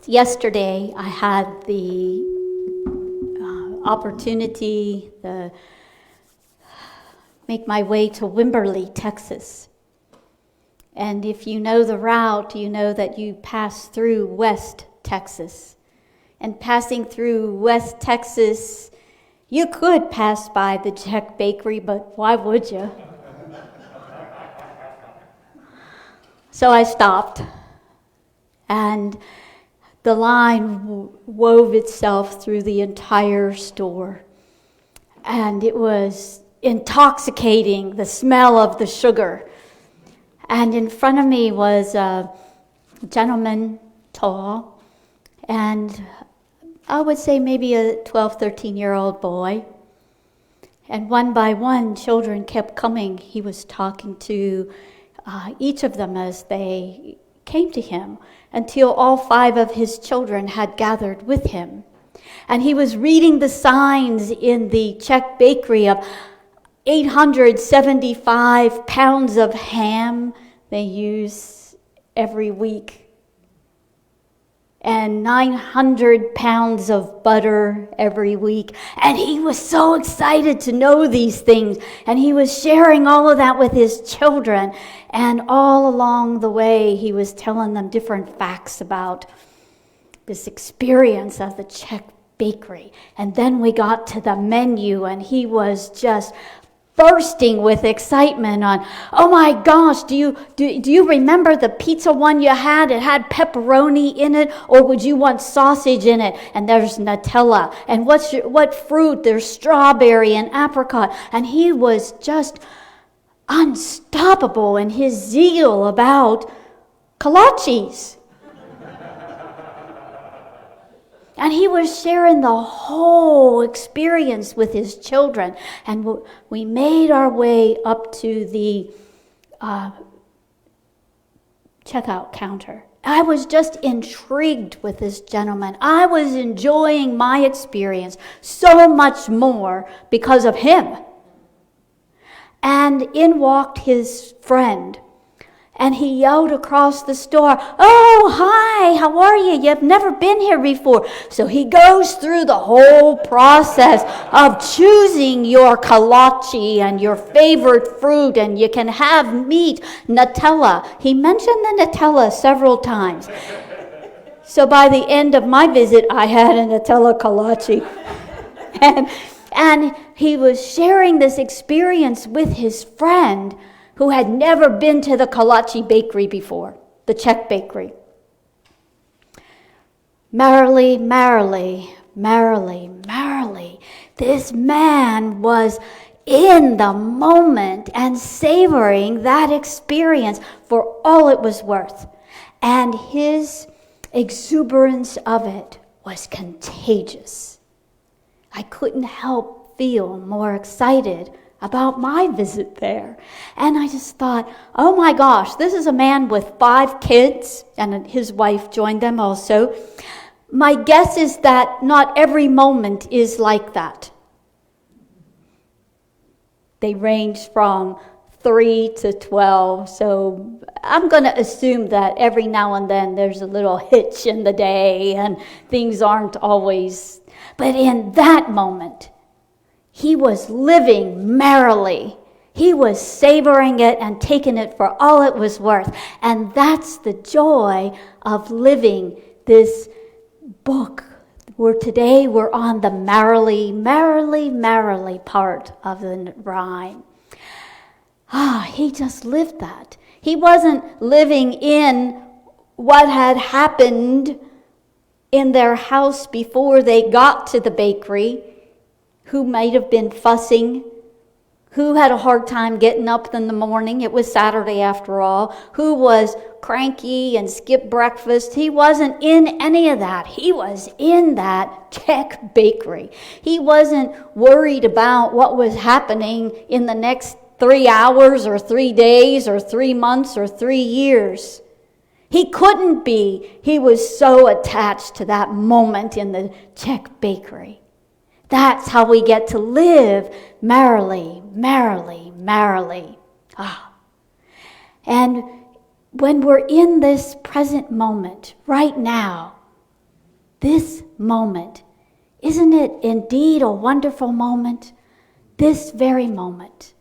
Yesterday, I had the opportunity to make my way to Merrily, Texas. And if you know the route, you know that you pass through West Texas. And passing through West Texas, you could pass by the Czech bakery, but why would you? So I stopped, and the line wove itself through the entire store. And it was intoxicating, the smell of the sugar. And in front of me was a gentleman, tall, and I would say maybe a 12, 13-year-old boy. And one by one, children kept coming. He was talking to each of them as they came to him, until all 5 of his children had gathered with him. And he was reading the signs in the Czech bakery of 875 pounds of ham they use every week, and 900 pounds of butter every week. And he was so excited to know these things, and he was sharing all of that with his children. And all along the way, he was telling them different facts about this experience of the Czech bakery. And then we got to the menu, and he was just bursting with excitement on, oh my gosh, do you remember the pizza one you had? It had pepperoni in it, or would you want sausage in it? And there's Nutella. And what fruit? There's strawberry and apricot. And he was just unstoppable in his zeal about kolaches. And he was sharing the whole experience with his children. And we made our way up to the checkout counter. I was just intrigued with this gentleman. I was enjoying my experience so much more because of him. And in walked his friend. And he yelled across the store, oh, hi, how are you? You've never been here before. So he goes through the whole process of choosing your kolache and your favorite fruit, and you can have meat, Nutella. He mentioned the Nutella several times. So by the end of my visit, I had a Nutella kolache. And he was sharing this experience with his friend who had never been to the kolache bakery before, the Czech bakery. Merrily, merrily, merrily, merrily. This man was in the moment and savoring that experience for all it was worth. And his exuberance of it was contagious. I couldn't help feel more excited about my visit there. And I just thought, oh my gosh, this is a man with 5 kids, and his wife joined them also. My guess is that not every moment is like that. They range from 3 to 12, so I'm going to assume that every now and then there's a little hitch in the day and things aren't always. But in that moment, he was living merrily. He was savoring it and taking it for all it was worth. And that's the joy of living this book. Today we're on the merrily, merrily, merrily part of the rhyme. He just lived that. He wasn't living in what had happened in their house before they got to the bakery. Who might have been fussing, who had a hard time getting up in the morning. It was Saturday after all. Who was cranky and skipped breakfast. He wasn't in any of that. He was in that Czech bakery. He wasn't worried about what was happening in the next 3 hours or 3 days or 3 months or 3 years. He couldn't be. He was so attached to that moment in the Czech bakery. That's how we get to live merrily, merrily, merrily. And when we're in this present moment, right now, this moment. Isn't it indeed a wonderful moment? This very moment.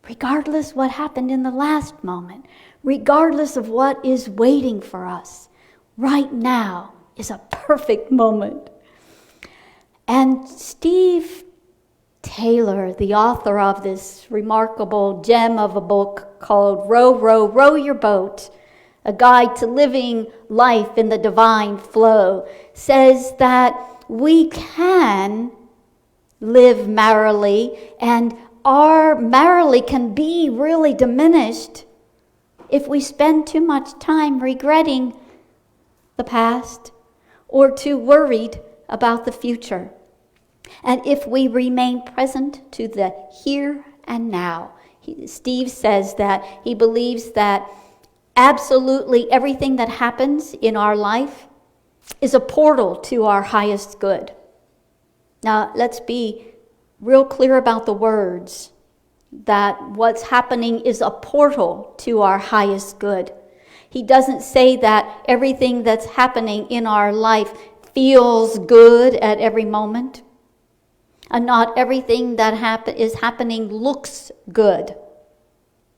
Regardless what happened in the last moment, regardless of what is waiting for us, right now is a perfect moment. And Steve Taylor, the author of this remarkable gem of a book called Row, Row, Row Your Boat, a guide to living life in the divine flow, says that we can live merrily, and our merrily can be really diminished if we spend too much time regretting the past or too worried about the future. And if we remain present to the here and now. Steve says that he believes that absolutely everything that happens in our life is a portal to our highest good. Now, let's be real clear about the words, that what's happening is a portal to our highest good. He doesn't say that everything that's happening in our life feels good at every moment, and not everything that is happening looks good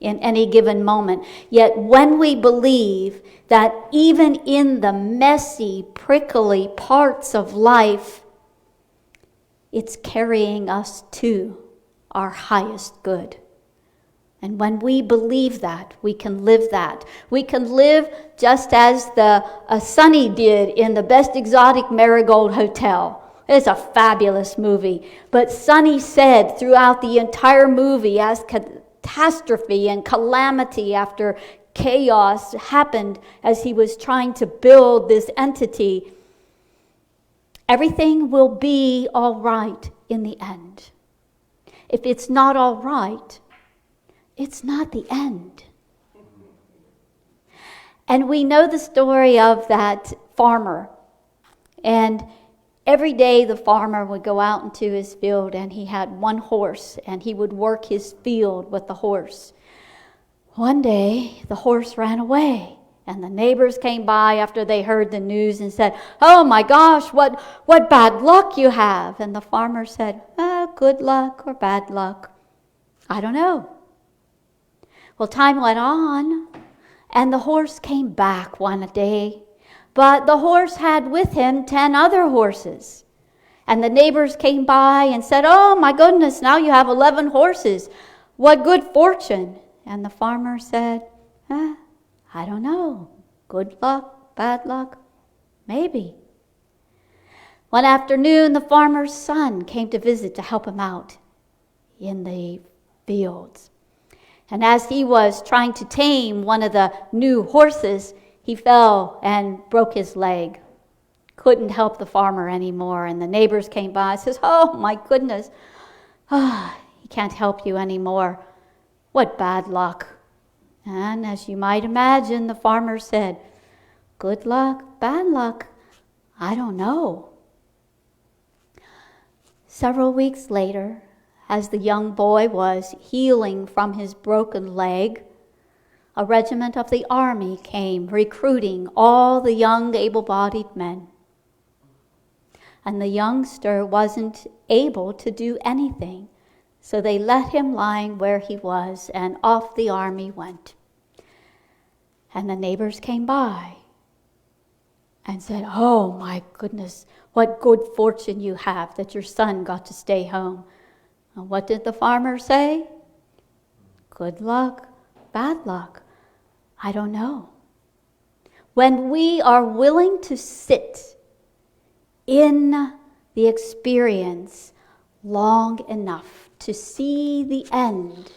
in any given moment. Yet when we believe that even in the messy, prickly parts of life, it's carrying us to our highest good. And when we believe that, we can live that. We can live just as Sonny did in The Best Exotic Marigold Hotel. It's a fabulous movie. But Sonny said throughout the entire movie, as catastrophe and calamity after chaos happened as he was trying to build this entity, everything will be all right in the end. If it's not all right, it's not the end. And we know the story of that farmer. And every day the farmer would go out into his field, and he had one horse, and he would work his field with the horse. One day the horse ran away, and the neighbors came by after they heard the news and said, "Oh my gosh, what bad luck you have." And the farmer said, "Good luck or bad luck, I don't know." Well, time went on, and the horse came back one day. But the horse had with him 10 other horses. And the neighbors came by and said, "Oh my goodness, now you have 11 horses. What good fortune." And the farmer said, "I don't know. Good luck, bad luck, maybe." One afternoon, the farmer's son came to visit to help him out in the fields. And as he was trying to tame one of the new horses, he fell and broke his leg. Couldn't help the farmer anymore. And the neighbors came by and says, "Oh my goodness, he can't help you anymore. What bad luck." And as you might imagine, the farmer said, "Good luck, bad luck, I don't know." Several weeks later, as the young boy was healing from his broken leg, a regiment of the army came recruiting all the young able-bodied men. And the youngster wasn't able to do anything, so they let him lying where he was, and off the army went. And the neighbors came by and said, "Oh my goodness, what good fortune you have that your son got to stay home." And what did the farmer say? "Good luck, bad luck, I don't know." When we are willing to sit in the experience long enough to see the end,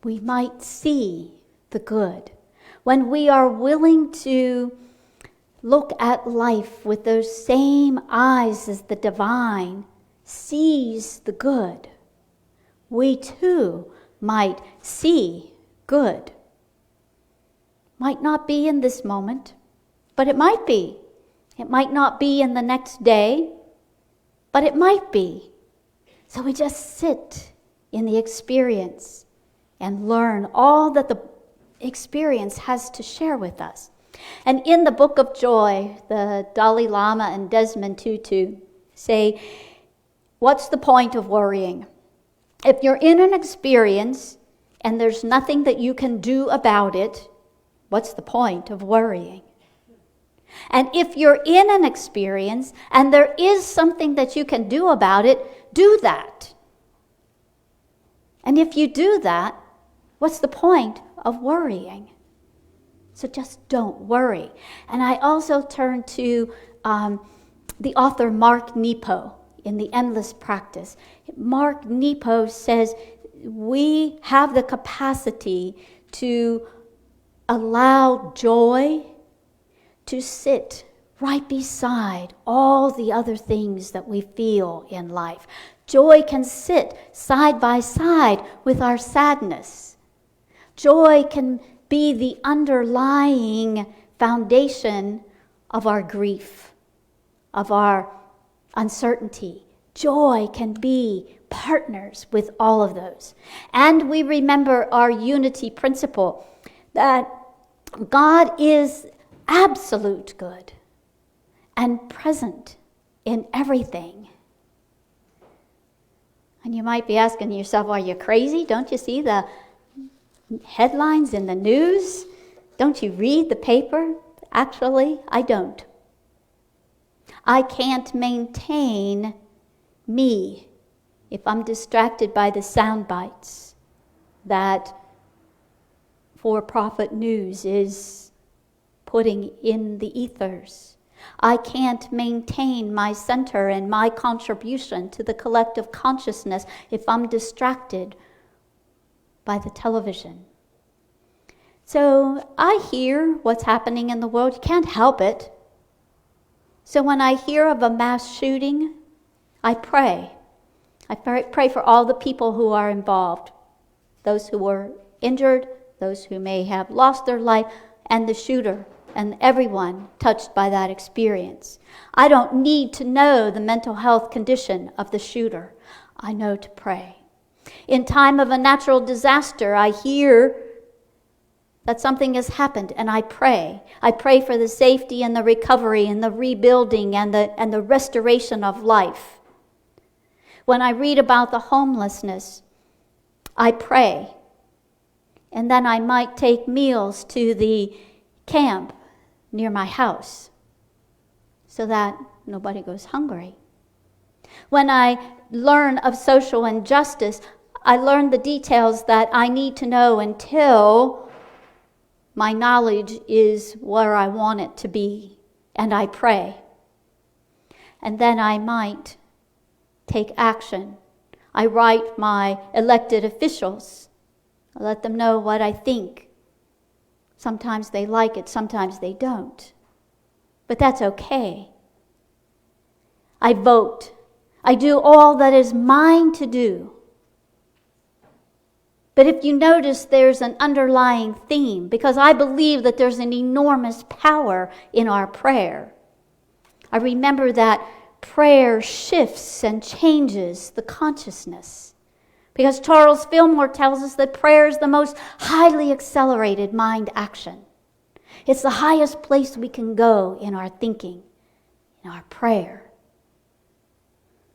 we might see the good. When we are willing to look at life with those same eyes as the divine sees the good, we too might see good. Might not be in this moment, but it might be. It might not be in the next day, but it might be. So we just sit in the experience and learn all that the experience has to share with us. And in the Book of Joy, the Dalai Lama and Desmond Tutu say, what's the point of worrying? If you're in an experience and there's nothing that you can do about it, what's the point of worrying? And if you're in an experience and there is something that you can do about it, do that. And if you do that, what's the point of worrying? So just don't worry. And I also turn to the author Mark Nepo in The Endless Practice. Mark Nepo says we have the capacity to allow joy to sit right beside all the other things that we feel in life. Joy can sit side by side with our sadness. Joy can be the underlying foundation of our grief, of our uncertainty. Joy can be partners with all of those. And we remember our unity principle, that God is absolute good and present in everything. And you might be asking yourself, are you crazy? Don't you see the headlines in the news? Don't you read the paper? Actually, I don't. I can't maintain me if I'm distracted by the sound bites that for-profit news is putting in the ethers. I can't maintain my center and my contribution to the collective consciousness if I'm distracted by the television. So I hear what's happening in the world. You can't help it. So when I hear of a mass shooting, I pray. I pray for all the people who are involved, those who were injured, those who may have lost their life, and the shooter, and everyone touched by that experience. I don't need to know the mental health condition of the shooter. I know to pray. In time of a natural disaster, I hear that something has happened, and I pray. I pray for the safety and the recovery and the rebuilding and the restoration of life. When I read about the homelessness, I pray. And then I might take meals to the camp near my house so that nobody goes hungry. When I learn of social injustice, I learn the details that I need to know until my knowledge is where I want it to be, and I pray. And then I might take action. I write my elected officials. I let them know what I think. Sometimes they like it, sometimes they don't. But that's okay. I vote. I do all that is mine to do. But if you notice, there's an underlying theme, because I believe that there's an enormous power in our prayer. I remember that prayer shifts and changes the consciousness. Because Charles Fillmore tells us that prayer is the most highly accelerated mind action. It's the highest place we can go in our thinking, in our prayer.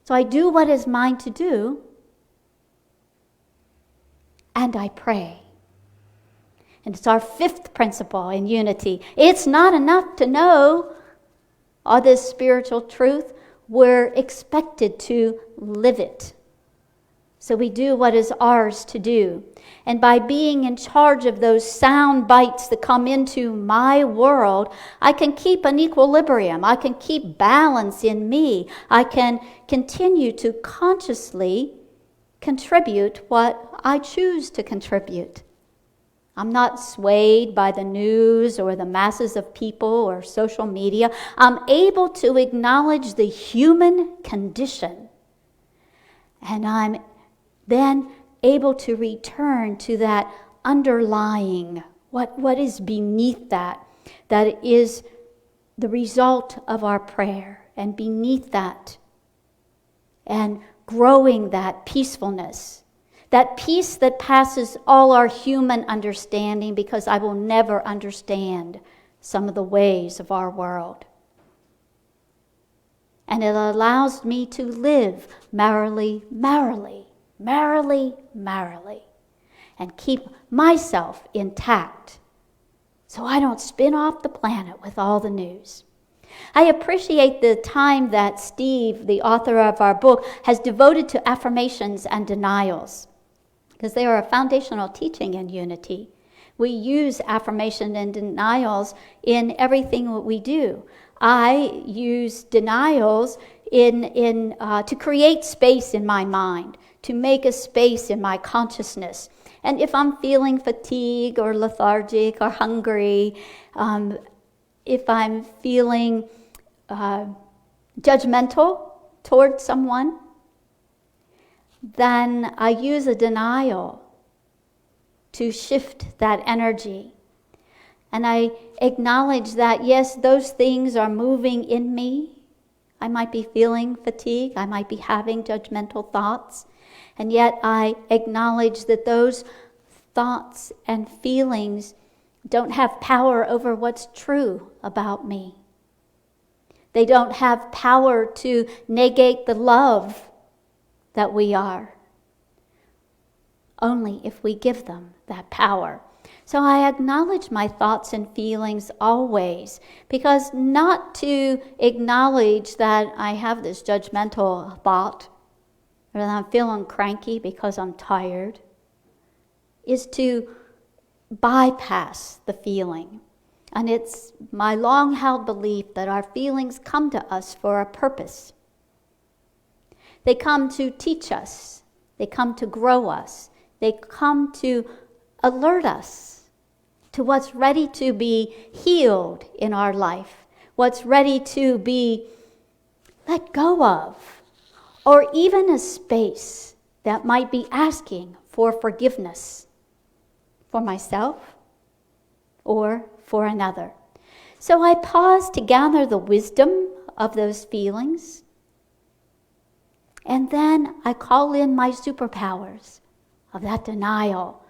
So I do what is mine to do, and I pray. And it's our fifth principle in unity. It's not enough to know all this spiritual truth. We're expected to live it. So we do what is ours to do. And by being in charge of those sound bites that come into my world, I can keep an equilibrium. I can keep balance in me. I can continue to consciously contribute what I choose to contribute. I'm not swayed by the news or the masses of people or social media. I'm able to acknowledge the human condition. And I'm then able to return to that underlying, what is beneath that is the result of our prayer, and beneath that, and growing that peacefulness, that peace that passes all our human understanding, because I will never understand some of the ways of our world. And it allows me to live merrily, merrily, merrily, merrily, and keep myself intact so I don't spin off the planet with all the news. I appreciate the time that Steve, the author of our book, has devoted to affirmations and denials, because they are a foundational teaching in unity. We use affirmation and denials in everything that we do. I use denials to create space in my mind, to make a space in my consciousness. And if I'm feeling fatigue or lethargic or hungry, if I'm feeling judgmental towards someone, then I use a denial to shift that energy. And I acknowledge that, yes, those things are moving in me. I might be feeling fatigue. I might be having judgmental thoughts. And yet I acknowledge that those thoughts and feelings don't have power over what's true about me. They don't have power to negate the love that we are, only if we give them that power. So I acknowledge my thoughts and feelings always, because not to acknowledge that I have this judgmental thought, or that I'm feeling cranky because I'm tired, is to bypass the feeling. And it's my long-held belief that our feelings come to us for a purpose. They come to teach us. They come to grow us. They come to alert us to what's ready to be healed in our life, what's ready to be let go of, or even a space that might be asking for forgiveness for myself or for another. So I pause to gather the wisdom of those feelings, and then I call in my superpowers of that denial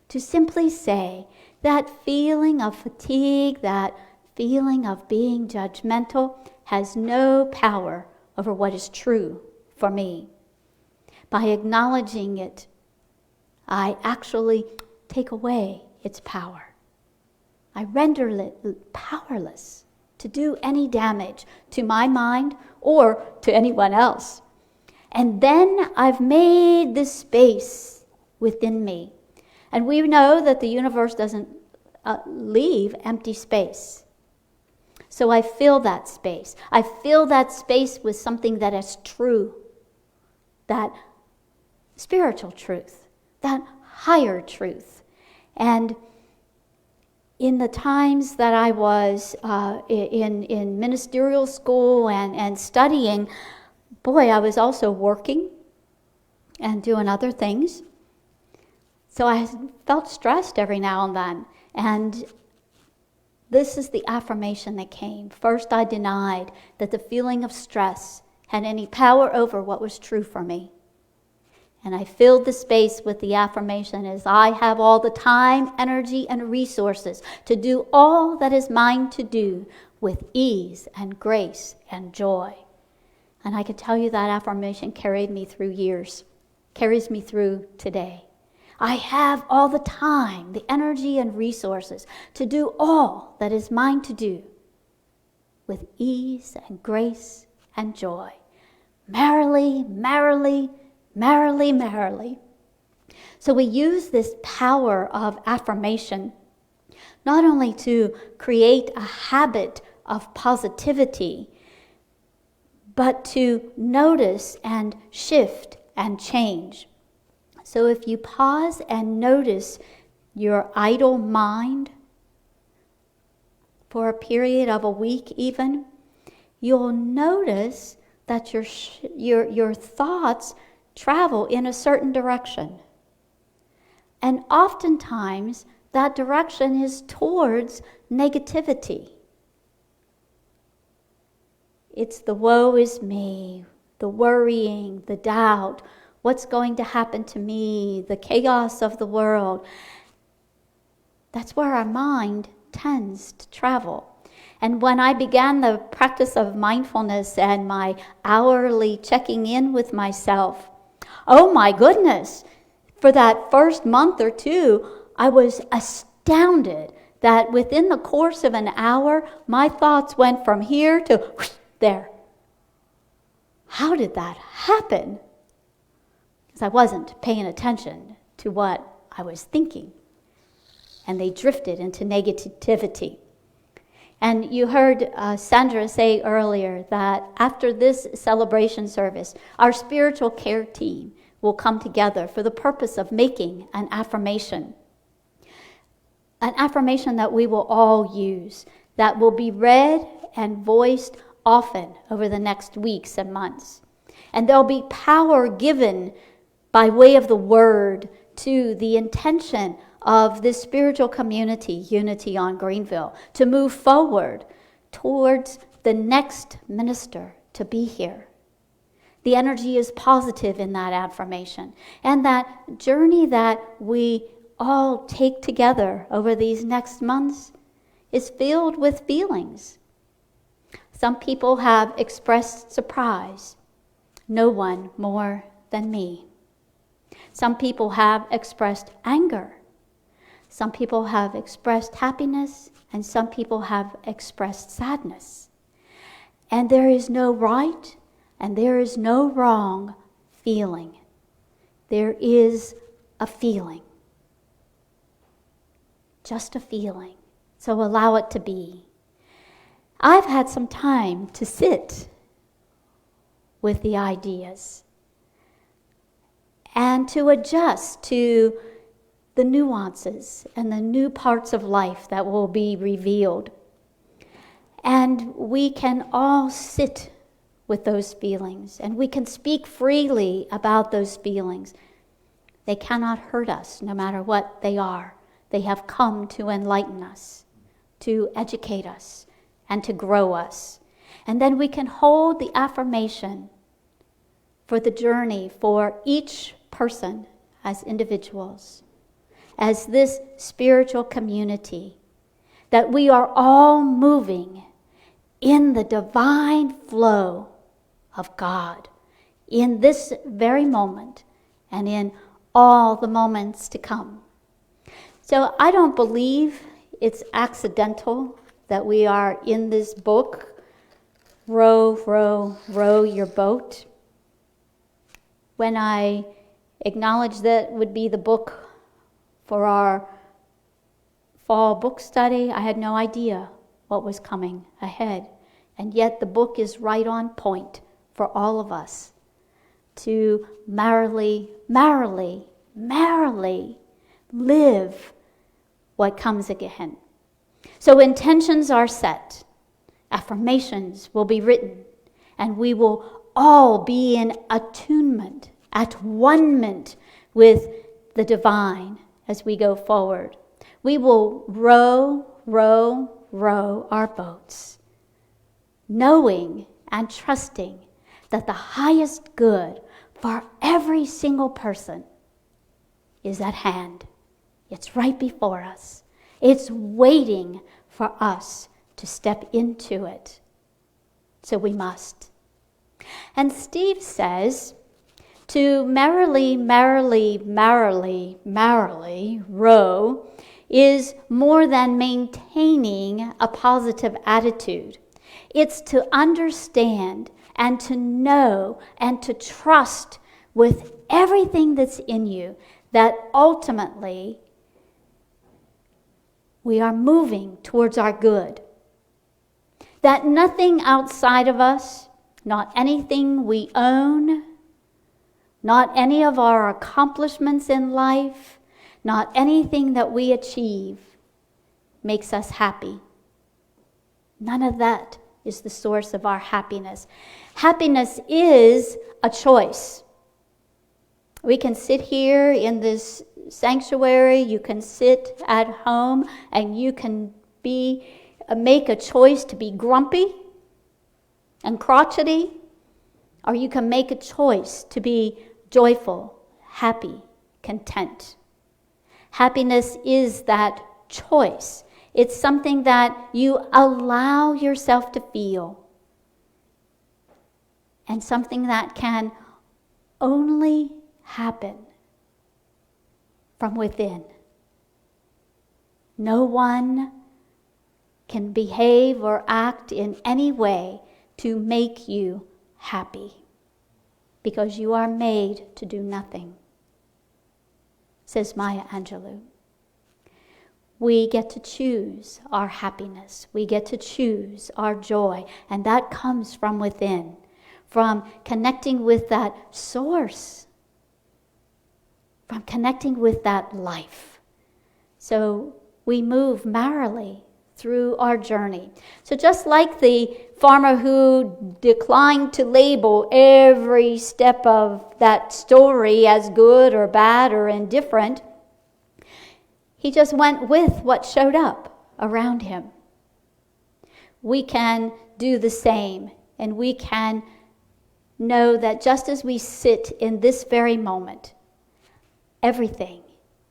to simply say that feeling of fatigue, that feeling of being judgmental has no power over what is true for me. By acknowledging it, I actually take away its power. I render it powerless to do any damage to my mind or to anyone else. And then I've made this space within me. And we know that the universe doesn't leave empty space. So I fill that space. I fill that space with something that is true, that spiritual truth, that higher truth. And in the times that I was in ministerial school and studying, boy, I was also working and doing other things. So I felt stressed every now and then. And this is the affirmation that came. First, I denied that the feeling of stress had any power over what was true for me. And I filled the space with the affirmation as I have all the time, energy, and resources to do all that is mine to do with ease and grace and joy. And I can tell you that affirmation carried me through years, carries me through today. I have all the time, the energy, and resources to do all that is mine to do with ease and grace and joy. Merrily, merrily, merrily, merrily. So we use this power of affirmation not only to create a habit of positivity, but to notice and shift and change. So if you pause and notice your idle mind for a period of a week even, you'll notice that your thoughts travel in a certain direction. And oftentimes, that direction is towards negativity. It's the woe is me, the worrying, the doubt, what's going to happen to me, the chaos of the world. That's where our mind tends to travel. And when I began the practice of mindfulness and my hourly checking in with myself, oh my goodness, for that first month or two, I was astounded that within the course of an hour, my thoughts went from here to there. How did that happen? Because I wasn't paying attention to what I was thinking. And they drifted into negativity. And you heard Sandra say earlier that after this celebration service, our spiritual care team will come together for the purpose of making an affirmation that we will all use, that will be read and voiced often over the next weeks and months. And there'll be power given by way of the word to the intention of this spiritual community, Unity on Greenville, to move forward towards the next minister to be here. The energy is positive in that affirmation. And that journey that we all take together over these next months is filled with feelings. Some people have expressed surprise. No one more than me. Some people have expressed anger. Some people have expressed happiness, and some people have expressed sadness. And there is no right and there is no wrong feeling. There is a feeling. Just a feeling. So allow it to be. I've had some time to sit with the ideas and to adjust to the nuances and the new parts of life that will be revealed. And we can all sit with those feelings, and we can speak freely about those feelings. They cannot hurt us, no matter what they are. They have come to enlighten us, to educate us, and to grow us. And then we can hold the affirmation for the journey for each person as individuals, as this spiritual community, that we are all moving in the divine flow of God in this very moment and in all the moments to come. So I don't believe it's accidental that we are in this book, Row, Row, Row Your Boat. When I acknowledged that would be the book for our fall book study, I had no idea what was coming ahead. And yet the book is right on point for all of us to merrily, merrily, merrily live what comes again. So intentions are set. Affirmations will be written. And we will all be in attunement, at one-ment with the divine as we go forward. We will row, row, row our boats, knowing and trusting that the highest good for every single person is at hand. It's right before us. It's waiting for us to step into it. So we must. And Steve says, to merrily, merrily, merrily, merrily row is more than maintaining a positive attitude. It's to understand and to know and to trust with everything that's in you that ultimately we are moving towards our good. That nothing outside of us, not anything we own, not any of our accomplishments in life, not anything that we achieve makes us happy. None of that is the source of our happiness. Happiness is a choice. We can sit here in this sanctuary, you can sit at home, and you can make a choice to be grumpy and crotchety, or you can make a choice to be joyful, happy, content. Happiness is that choice. It's something that you allow yourself to feel, and something that can only happen from within. No one can behave or act in any way to make you happy, because you are made to do nothing, says Maya Angelou. We get to choose our happiness. We get to choose our joy, and that comes from within, from connecting with that source, from connecting with that life. So we move merrily through our journey. So just like the farmer who declined to label every step of that story as good or bad or indifferent, he just went with what showed up around him. We can do the same, and we can know that just as we sit in this very moment, everything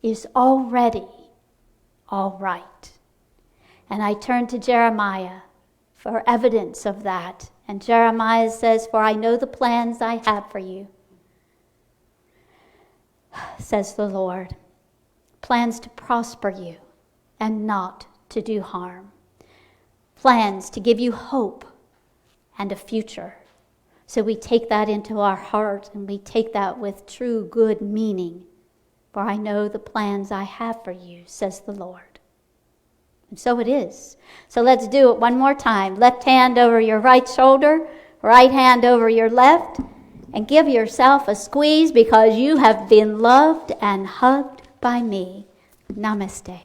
is already all right. And I turn to Jeremiah for evidence of that. And Jeremiah says, "For I know the plans I have for you, says the Lord. Plans to prosper you and not to do harm. Plans to give you hope and a future." So we take that into our heart, and we take that with true good meaning. For I know the plans I have for you, says the Lord. And so it is. So let's do it one more time. Left hand over your right shoulder, right hand over your left, and give yourself a squeeze, because you have been loved and hugged by me. Namaste.